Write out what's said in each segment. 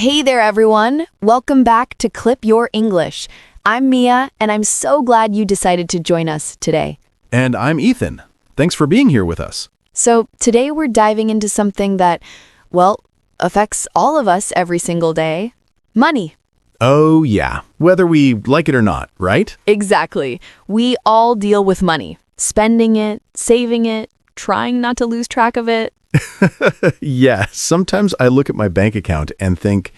Hey there, everyone. Welcome back to Clip Your English. I'm Mia, and I'm so glad you decided to join us today. And I'm Ethan. Thanks for being here with us. So today we're diving into something that, well, affects all of us every single day. Money. Oh, yeah. Whether we like it or not, right? Exactly. We all deal with money. Spending it, saving it, trying not to lose track of it. Yeah, sometimes I look at my bank account and think,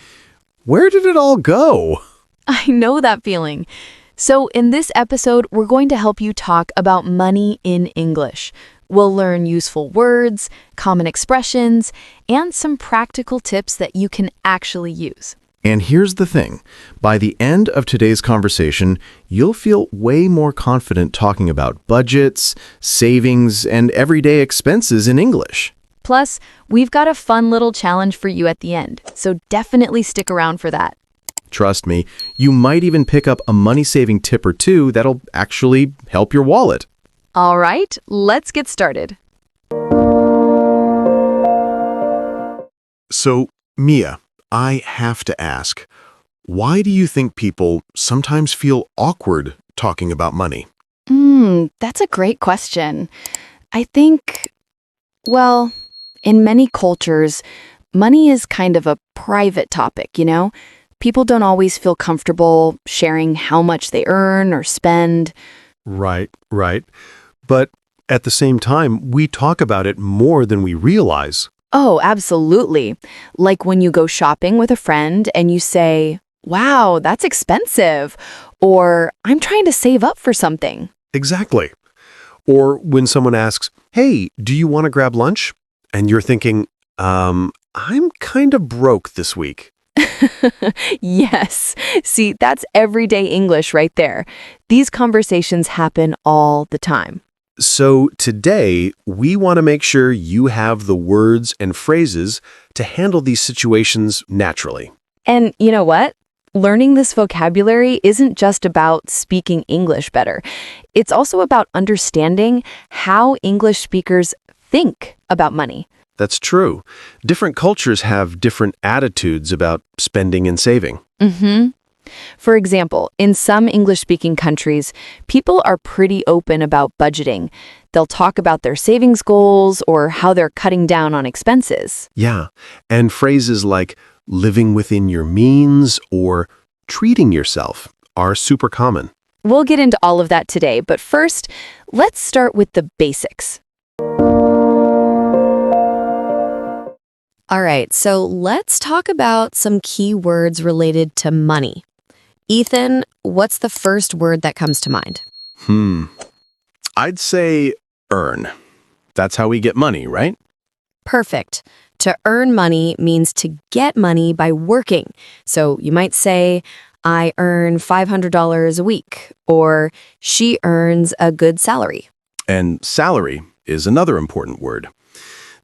where did it all go? I know that feeling. So in this episode, we're going to help you talk about money in English. We'll learn useful words, common expressions, and some practical tips that you can actually use. And here's the thing. By the end of today's conversation, you'll feel way more confident talking about budgets, savings, and everyday expenses in English. Plus, we've got a fun little challenge for you at the end, so definitely stick around for that. Trust me, you might even pick up a money-saving tip or two that'll actually help your wallet. All right, let's get started. So, Mia, I have to ask, why do you think people sometimes feel awkward talking about money? That's a great question. I think, well, in many cultures, money is kind of a private topic, you know? People don't always feel comfortable sharing how much they earn or spend. Right. But at the same time, we talk about it more than we realize. Oh, absolutely. Like when you go shopping with a friend and you say, "Wow, that's expensive," or "I'm trying to save up for something." Exactly. Or when someone asks, "Hey, do you want to grab lunch?" And you're thinking, I'm kind of broke this week. Yes. See, that's everyday English right there. These conversations happen all the time. So today, we want to make sure you have the words and phrases to handle these situations naturally. And you know what? Learning this vocabulary isn't just about speaking English better. It's also about understanding how English speakers think about money. That's true. Different cultures have different attitudes about spending and saving. For example, in some English-speaking countries, people are pretty open about budgeting. They'll talk about their savings goals or how they're cutting down on expenses. Yeah, and phrases like living within your means or treating yourself are super common. We'll get into all of that today, but first, let's start with the basics. All right, so let's talk about some key words related to money. Ethan, what's the first word that comes to mind? I'd say earn. That's how we get money, right? Perfect. To earn money means to get money by working. So you might say, "I earn $500 a week," or "she earns a good salary." And salary is another important word.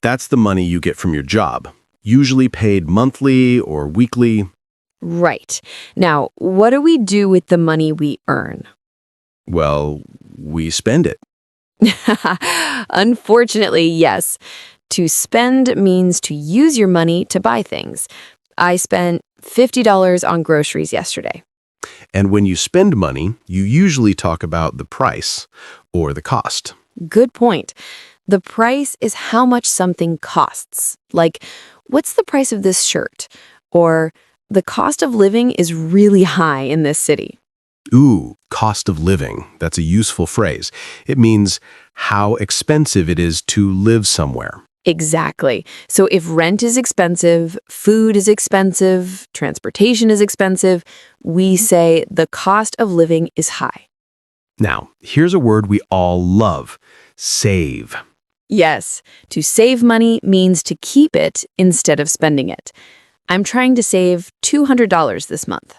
That's the money you get from your job, usually paid monthly or weekly. Right. Now, what do we do with the money we earn? Well, we spend it. Unfortunately, yes. To spend means to use your money to buy things. I spent $50 on groceries yesterday. And when you spend money, you usually talk about the price or the cost. Good point. The price is how much something costs. Like, what's the price of this shirt? Or the cost of living is really high in this city. Ooh, cost of living. That's a useful phrase. It means how expensive it is to live somewhere. Exactly. So if rent is expensive, food is expensive, transportation is expensive, we say the cost of living is high. Now, here's a word we all love, save. Yes, to save money means to keep it instead of spending it. I'm trying to save $200 this month.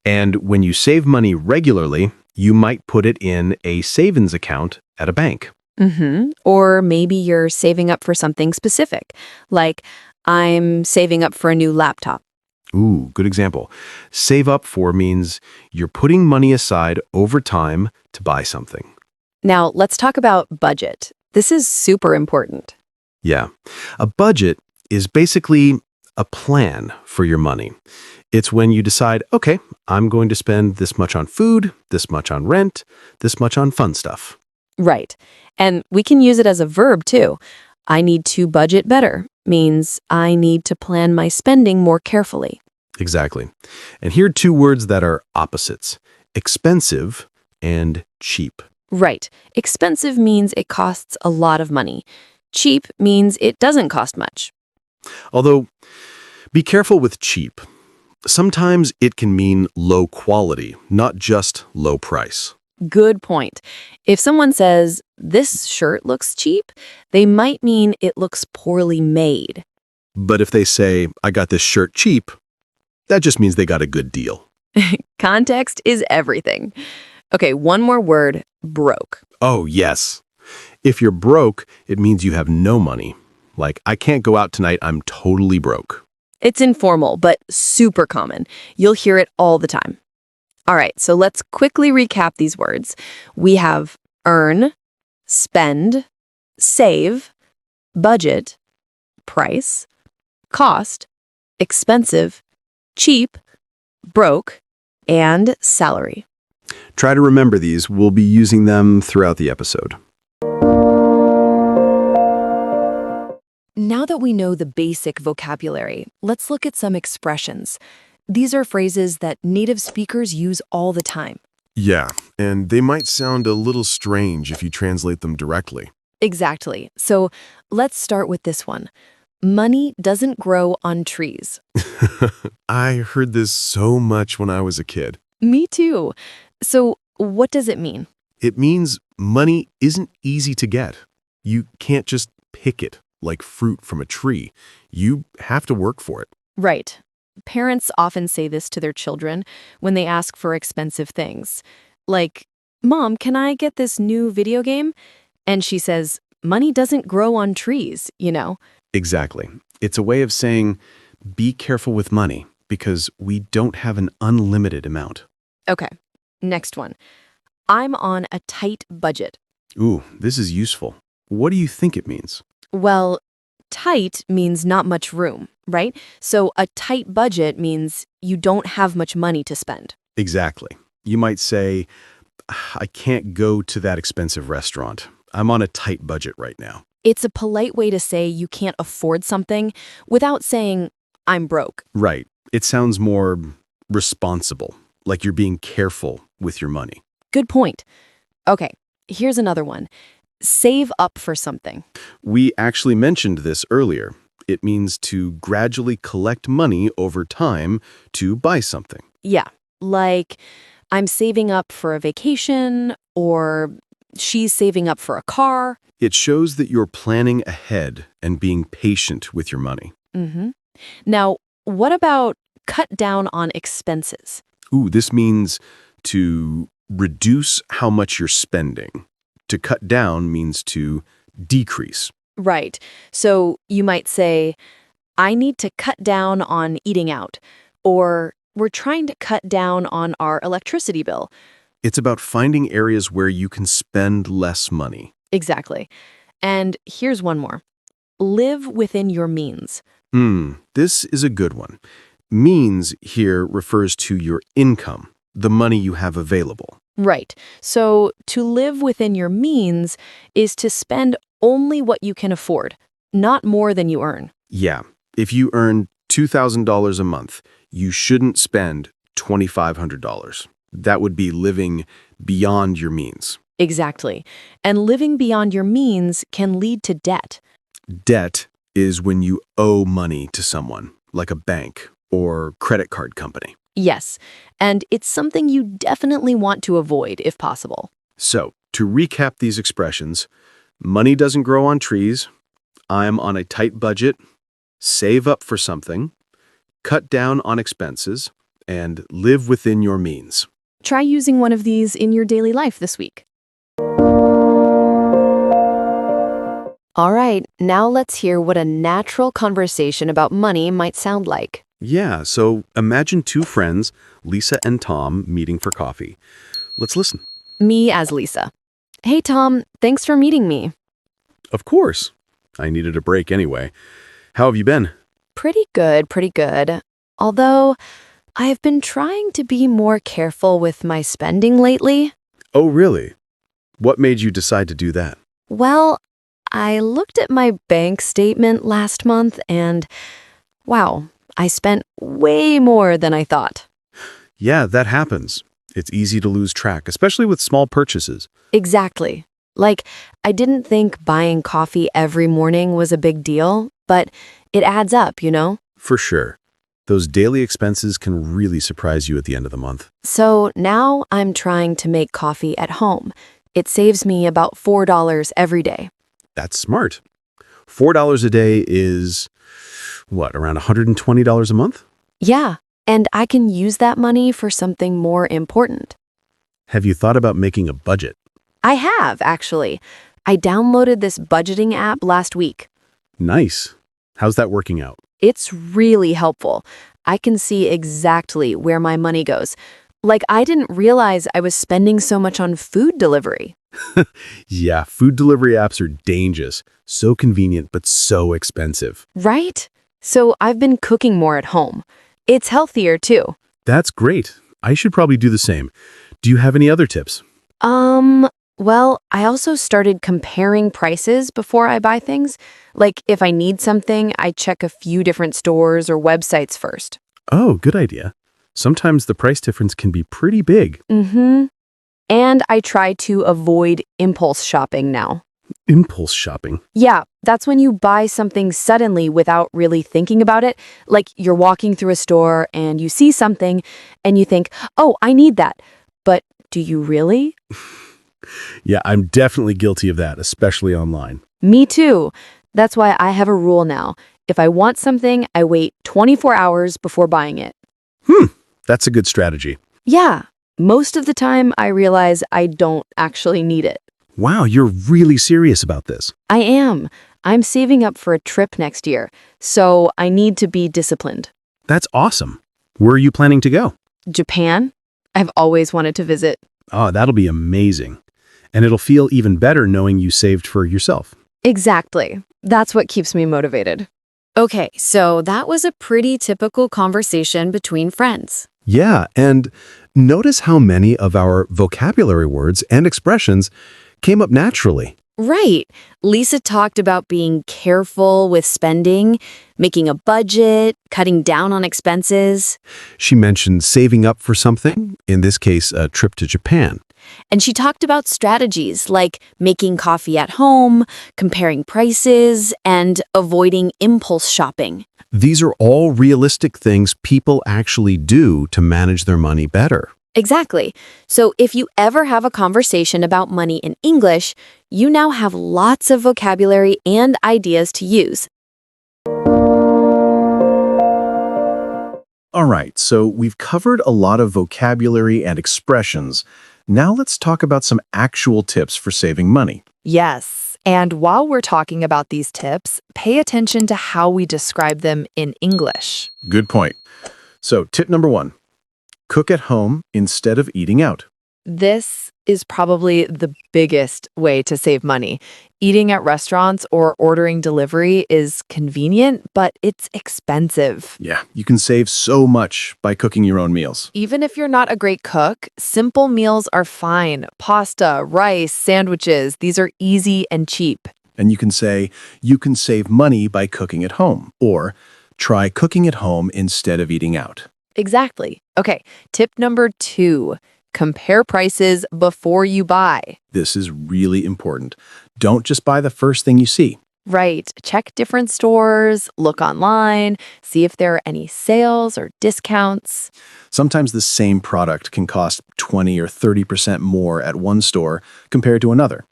And when you save money regularly, you might put it in a savings account at a bank. Or maybe you're saving up for something specific, like I'm saving up for a new laptop. Ooh, good example. Save up for means you're putting money aside over time to buy something. Now, let's talk about budget. This is super important. Yeah. A budget is basically a plan for your money. It's when you decide, okay, I'm going to spend this much on food, this much on rent, this much on fun stuff. Right. And we can use it as a verb too. I need to budget better means I need to plan my spending more carefully. Exactly. And here are two words that are opposites: expensive and cheap. Right. Expensive means it costs a lot of money. Cheap means it doesn't cost much. Although, be careful with cheap. Sometimes it can mean low quality, not just low price. Good point. If someone says, this shirt looks cheap, they might mean it looks poorly made. But if they say, I got this shirt cheap, that just means they got a good deal. Context is everything. Okay, one more word, broke. Oh, yes. If you're broke, it means you have no money. Like, I can't go out tonight, I'm totally broke. It's informal, but super common. You'll hear it all the time. All right, so let's quickly recap these words. We have earn, spend, save, budget, price, cost, expensive, cheap, broke, and salary. Try to remember these. We'll be using them throughout the episode. Now that we know the basic vocabulary, let's look at some expressions. These are phrases that native speakers use all the time. Yeah, and they might sound a little strange if you translate them directly. Exactly. So let's start with this one. Money doesn't grow on trees. I heard this so much when I was a kid. Me too. So what does it mean? It means money isn't easy to get. You can't just pick it like fruit from a tree. You have to work for it. Right. Parents often say this to their children when they ask for expensive things. Like, Mom, can I get this new video game? And she says, money doesn't grow on trees, you know? Exactly. It's a way of saying, be careful with money because we don't have an unlimited amount. Okay, next one. I'm on a tight budget. Ooh, this is useful. What do you think it means? Well, tight means not much room, right? So a tight budget means you don't have much money to spend. Exactly. You might say, I can't go to that expensive restaurant. I'm on a tight budget right now. It's a polite way to say you can't afford something without saying, I'm broke. Right. It sounds more responsible, like you're being careful with your money. Good point. Okay, here's another one. Save up for something. We actually mentioned this earlier. It means to gradually collect money over time to buy something. Yeah, like I'm saving up for a vacation or she's saving up for a car. It shows that you're planning ahead and being patient with your money. Mm-hmm. Now, what about cut down on expenses? Ooh, this means to reduce how much you're spending. To cut down means to decrease. Right. So you might say, I need to cut down on eating out, or we're trying to cut down on our electricity bill. It's about finding areas where you can spend less money. Exactly. And here's one more. Live within your means. This is a good one. Means here refers to your income, the money you have available. Right. So to live within your means is to spend only what you can afford, not more than you earn. Yeah. If you earn $2,000 a month, you shouldn't spend $2,500. That would be living beyond your means. Exactly. And living beyond your means can lead to debt. Debt is when you owe money to someone, like a bank or credit card company. Yes. And it's something you definitely want to avoid if possible. So, to recap these expressions, money doesn't grow on trees, I'm on a tight budget, save up for something, cut down on expenses, and live within your means. Try using one of these in your daily life this week. All right, now let's hear what a natural conversation about money might sound like. Yeah, so imagine two friends, Lisa and Tom, meeting for coffee. Let's listen. Me as Lisa. Hey, Tom, thanks for meeting me. Of course. I needed a break anyway. How have you been? Pretty good, pretty good. Although, I have been trying to be more careful with my spending lately. Oh, really? What made you decide to do that? Well, I looked at my bank statement last month and, wow, I spent way more than I thought. Yeah, that happens. It's easy to lose track, especially with small purchases. Exactly. Like, I didn't think buying coffee every morning was a big deal, but it adds up, you know? For sure. Those daily expenses can really surprise you at the end of the month. So now I'm trying to make coffee at home. It saves me about $4 every day. That's smart. $4 a day is, what, around $120 a month? Yeah, and I can use that money for something more important. Have you thought about making a budget? I have, actually. I downloaded this budgeting app last week. Nice. How's that working out? It's really helpful. I can see exactly where my money goes. Like, I didn't realize I was spending so much on food delivery. Yeah, food delivery apps are dangerous. So convenient, but so expensive. Right? So I've been cooking more at home. It's healthier, too. That's great. I should probably do the same. Do you have any other tips? Well, I also started comparing prices before I buy things. Like, if I need something, I check a few different stores or websites first. Oh, good idea. Sometimes the price difference can be pretty big. And I try to avoid impulse shopping now. Impulse shopping. Yeah, that's when you buy something suddenly without really thinking about it. Like, you're walking through a store and you see something and you think, oh, I need that. But do you really? Yeah, I'm definitely guilty of that, especially online. Me too. That's why I have a rule now. If I want something, I wait 24 hours before buying it. That's a good strategy. Yeah, most of the time I realize I don't actually need it. Wow, you're really serious about this. I am. I'm saving up for a trip next year, so I need to be disciplined. That's awesome. Where are you planning to go? Japan? I've always wanted to visit. Oh, that'll be amazing. And it'll feel even better knowing you saved for yourself. Exactly. That's what keeps me motivated. Okay, so that was a pretty typical conversation between friends. Yeah, and notice how many of our vocabulary words and expressions came up naturally. Right. Lisa talked about being careful with spending, making a budget, cutting down on expenses. She mentioned saving up for something, in this case, a trip to Japan. And she talked about strategies like making coffee at home, comparing prices, and avoiding impulse shopping. These are all realistic things people actually do to manage their money better. Exactly. So if you ever have a conversation about money in English, you now have lots of vocabulary and ideas to use. All right, so we've covered a lot of vocabulary and expressions. Now let's talk about some actual tips for saving money. Yes, and while we're talking about these tips, pay attention to how we describe them in English. Good point. So tip number 1, cook at home instead of eating out. This is probably the biggest way to save money. Eating at restaurants or ordering delivery is convenient, but it's expensive. Yeah, you can save so much by cooking your own meals. Even if you're not a great cook, simple meals are fine. Pasta, rice, sandwiches, these are easy and cheap. And you can say, you can save money by cooking at home, or try cooking at home instead of eating out. Exactly. Okay, tip number 2. Compare prices before you buy. This is really important. Don't just buy the first thing you see. Right. Check different stores, look online, see if there are any sales or discounts. Sometimes the same product can cost 20 or 30% more at one store compared to another.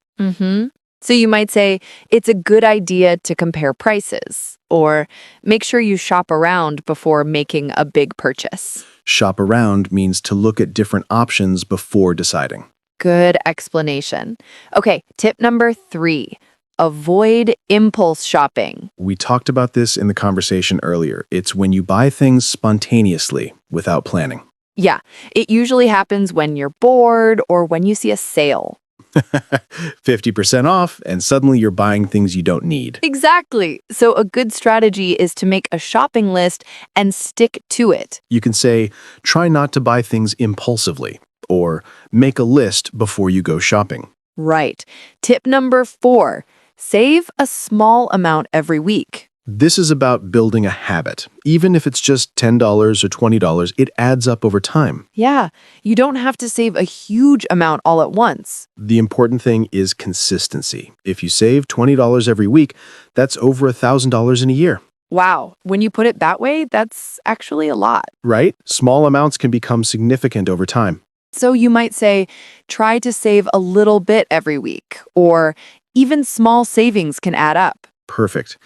So you might say, it's a good idea to compare prices, or make sure you shop around before making a big purchase. Shop around means to look at different options before deciding. Good explanation. Okay, tip number 3. Avoid impulse shopping. We talked about this in the conversation earlier. It's when you buy things spontaneously without planning. Yeah, it usually happens when you're bored or when you see a sale. 50% off, and suddenly you're buying things you don't need. Exactly. So a good strategy is to make a shopping list and stick to it. You can say, try not to buy things impulsively, or make a list before you go shopping. Right. Tip number 4, save a small amount every week. This is about building a habit. Even if it's just $10 or $20, it adds up over time. Yeah, you don't have to save a huge amount all at once. The important thing is consistency. If you save $20 every week, that's over $1,000 in a year. Wow, when you put it that way, that's actually a lot. Right? Small amounts can become significant over time. So you might say, try to save a little bit every week, or even small savings can add up. Perfect.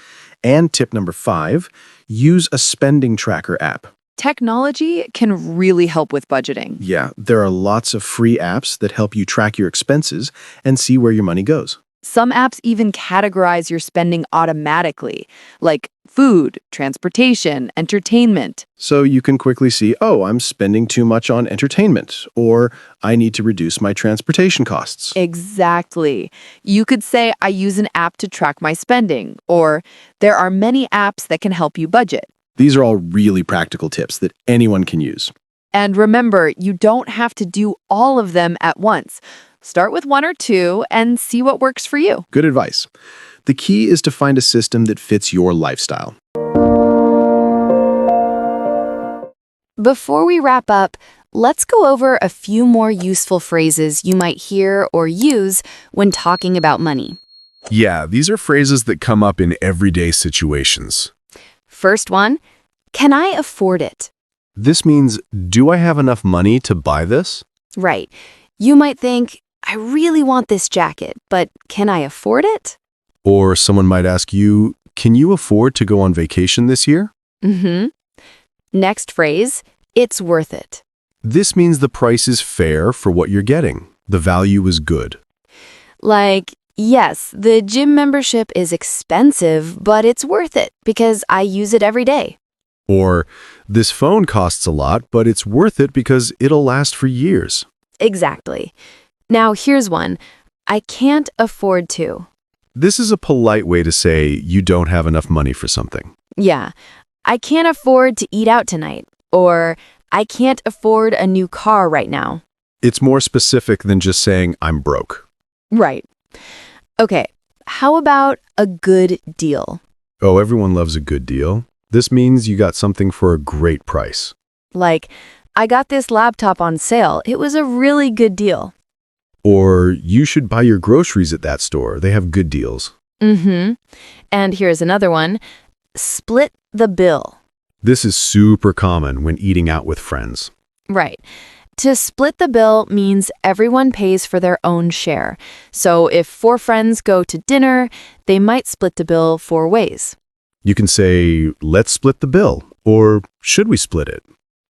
And tip number 5, use a spending tracker app. Technology can really help with budgeting. Yeah, there are lots of free apps that help you track your expenses and see where your money goes. Some apps even categorize your spending automatically, like food, transportation, entertainment. So you can quickly see, oh, I'm spending too much on entertainment, or I need to reduce my transportation costs. Exactly. You could say, I use an app to track my spending, or there are many apps that can help you budget. These are all really practical tips that anyone can use. And remember, you don't have to do all of them at once. Start with 1 or 2 and see what works for you. Good advice. The key is to find a system that fits your lifestyle. Before we wrap up, let's go over a few more useful phrases you might hear or use when talking about money. Yeah, these are phrases that come up in everyday situations. First one, can I afford it? This means, do I have enough money to buy this? Right. You might think, I really want this jacket, but can I afford it? Or someone might ask you, can you afford to go on vacation this year? Next phrase, it's worth it. This means the price is fair for what you're getting. The value is good. Like, yes, the gym membership is expensive, but it's worth it because I use it every day. Or, this phone costs a lot, but it's worth it because it'll last for years. Exactly. Now here's one. I can't afford to. This is a polite way to say you don't have enough money for something. Yeah. I can't afford to eat out tonight. Or I can't afford a new car right now. It's more specific than just saying I'm broke. Right. Okay. How about a good deal? Oh, everyone loves a good deal. This means you got something for a great price. Like, I got this laptop on sale. It was a really good deal. Or you should buy your groceries at that store. They have good deals. And here's another one. Split the bill. This is super common when eating out with friends. Right. To split the bill means everyone pays for their own share. So if 4 friends go to dinner, they might split the bill 4 ways. You can say, let's split the bill, or should we split it?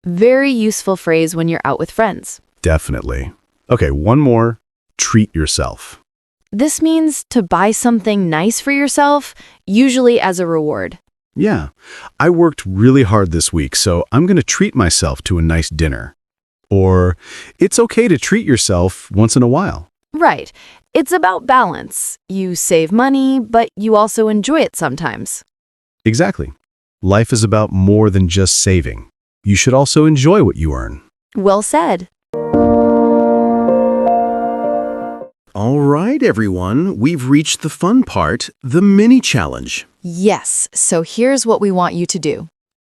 Very useful phrase when you're out with friends. Definitely. Okay, one more. Treat yourself. This means to buy something nice for yourself, usually as a reward. Yeah, I worked really hard this week, so I'm going to treat myself to a nice dinner. Or, it's okay to treat yourself once in a while. Right. It's about balance. You save money, but you also enjoy it sometimes. Exactly. Life is about more than just saving. You should also enjoy what you earn. Well said. All right, everyone. We've reached the fun part, the mini challenge. Yes, so here's what we want you to do.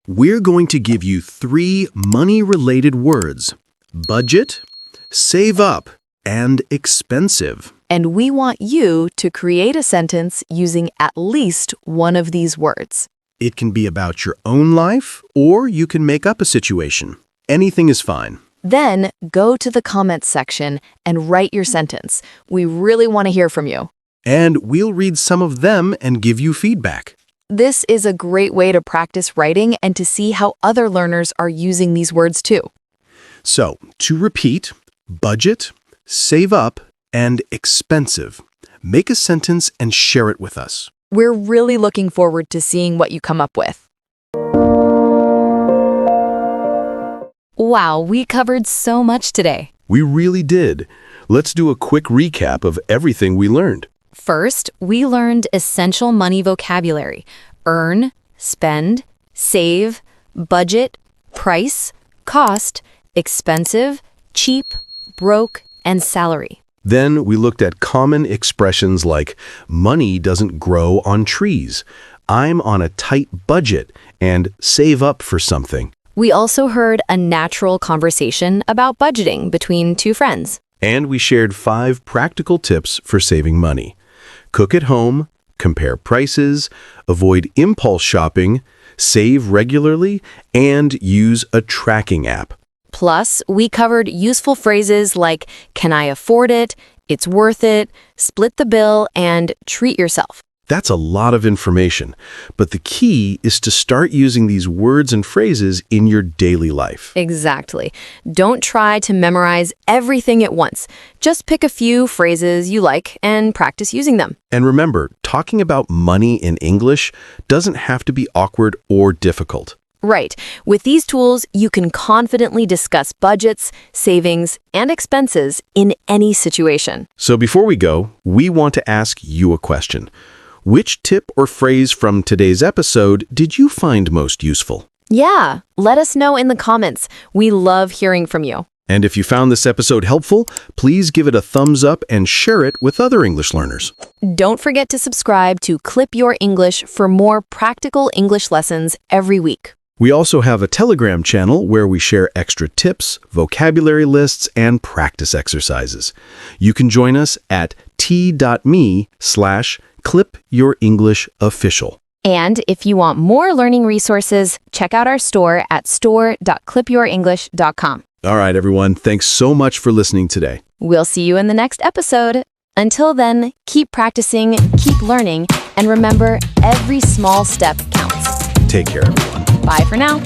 We're going to give you 3 money-related words: budget, save up, and expensive. And we want you to create a sentence using at least one of these words. It can be about your own life, or you can make up a situation. Anything is fine. Then go to the comments section and write your sentence. We really want to hear from you. And we'll read some of them and give you feedback. This is a great way to practice writing and to see how other learners are using these words too. So, to repeat, budget, save up, and expensive. Make a sentence and share it with us. We're really looking forward to seeing what you come up with. Wow, we covered so much today. We really did. Let's do a quick recap of everything we learned. First, we learned essential money vocabulary: earn, spend, save, budget, price, cost, expensive, cheap, broke, and salary. Then we looked at common expressions like money doesn't grow on trees, I'm on a tight budget, and save up for something. We also heard a natural conversation about budgeting between two friends. And we shared 5 practical tips for saving money. Cook at home, compare prices, avoid impulse shopping, save regularly, and use a tracking app. Plus, we covered useful phrases like, can I afford it, it's worth it, split the bill, and treat yourself. That's a lot of information, but the key is to start using these words and phrases in your daily life. Exactly. Don't try to memorize everything at once. Just pick a few phrases you like and practice using them. And remember, talking about money in English doesn't have to be awkward or difficult. Right. With these tools, you can confidently discuss budgets, savings, and expenses in any situation. So before we go, we want to ask you a question. Which tip or phrase from today's episode did you find most useful? Yeah, let us know in the comments. We love hearing from you. And if you found this episode helpful, please give it a thumbs up and share it with other English learners. Don't forget to subscribe to Clip Your English for more practical English lessons every week. We also have a Telegram channel where we share extra tips, vocabulary lists, and practice exercises. You can join us at t.me/clipyourenglishofficial. And if you want more learning resources, check out our store at store.clipyourenglish.com. All right, everyone. Thanks so much for listening today. We'll see you in the next episode. Until then, keep practicing, keep learning, and remember, every small step counts. Take care, everyone. Bye for now.